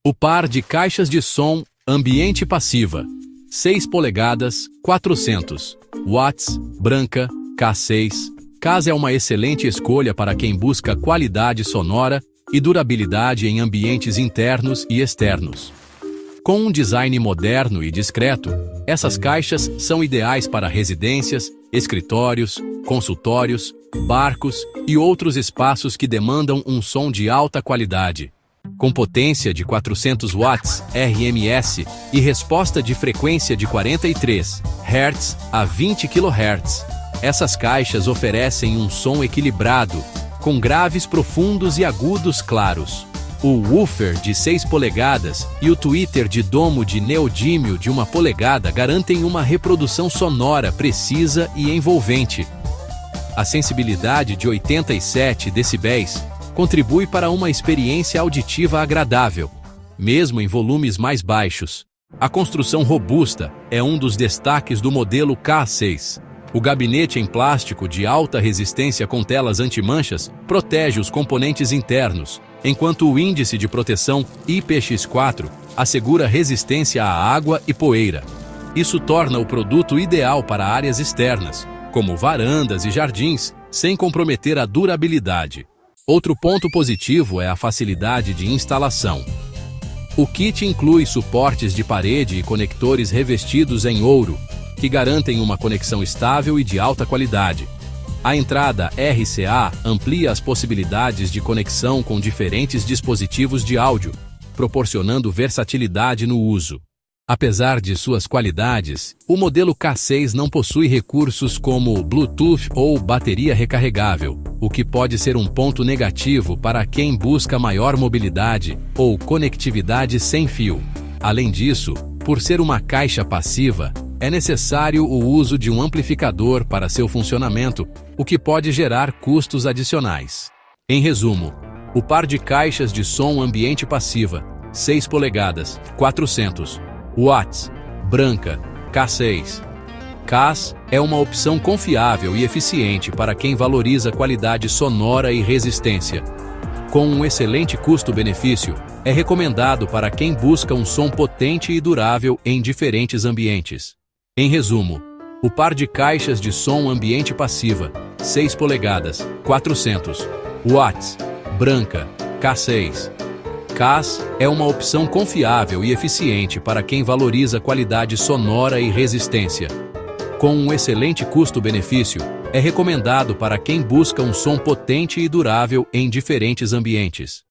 O par de caixas de som ambiente passiva, 6 polegadas, 400 watts, branca, K6. Cas é uma excelente escolha para quem busca qualidade sonora e durabilidade em ambientes internos e externos. Com um design moderno e discreto, essas caixas são ideais para residências, escritórios, consultórios, barcos e outros espaços que demandam um som de alta qualidade. Com potência de 400 watts RMS e resposta de frequência de 43 Hz a 20 kHz, essas caixas oferecem um som equilibrado, com graves profundos e agudos claros. O woofer de 6 polegadas e o tweeter de domo de neodímio de 1 polegada garantem uma reprodução sonora precisa e envolvente. A sensibilidade de 87 decibéis contribui para uma experiência auditiva agradável, mesmo em volumes mais baixos. A construção robusta é um dos destaques do modelo K6. O gabinete em plástico de alta resistência com telas antimanchas protege os componentes internos, enquanto o índice de proteção IPX4 assegura resistência à água e poeira. Isso torna o produto ideal para áreas externas, como varandas e jardins, sem comprometer a durabilidade. Outro ponto positivo é a facilidade de instalação. O kit inclui suportes de parede e conectores revestidos em ouro, que garantem uma conexão estável e de alta qualidade. A entrada RCA amplia as possibilidades de conexão com diferentes dispositivos de áudio, proporcionando versatilidade no uso. Apesar de suas qualidades, o modelo K6 não possui recursos como Bluetooth ou bateria recarregável, o que pode ser um ponto negativo para quem busca maior mobilidade ou conectividade sem fio. Além disso, por ser uma caixa passiva, é necessário o uso de um amplificador para seu funcionamento, o que pode gerar custos adicionais. Em resumo, o par de caixas de som ambiente passiva, 6 polegadas, 400 watts, branca, K6. Cas é uma opção confiável e eficiente para quem valoriza qualidade sonora e resistência. Com um excelente custo-benefício, é recomendado para quem busca um som potente e durável em diferentes ambientes. Em resumo, o par de caixas de som ambiente passiva, 6 polegadas, 400 watts, branca, K6. Cas é uma opção confiável e eficiente para quem valoriza qualidade sonora e resistência. Com um excelente custo-benefício, é recomendado para quem busca um som potente e durável em diferentes ambientes.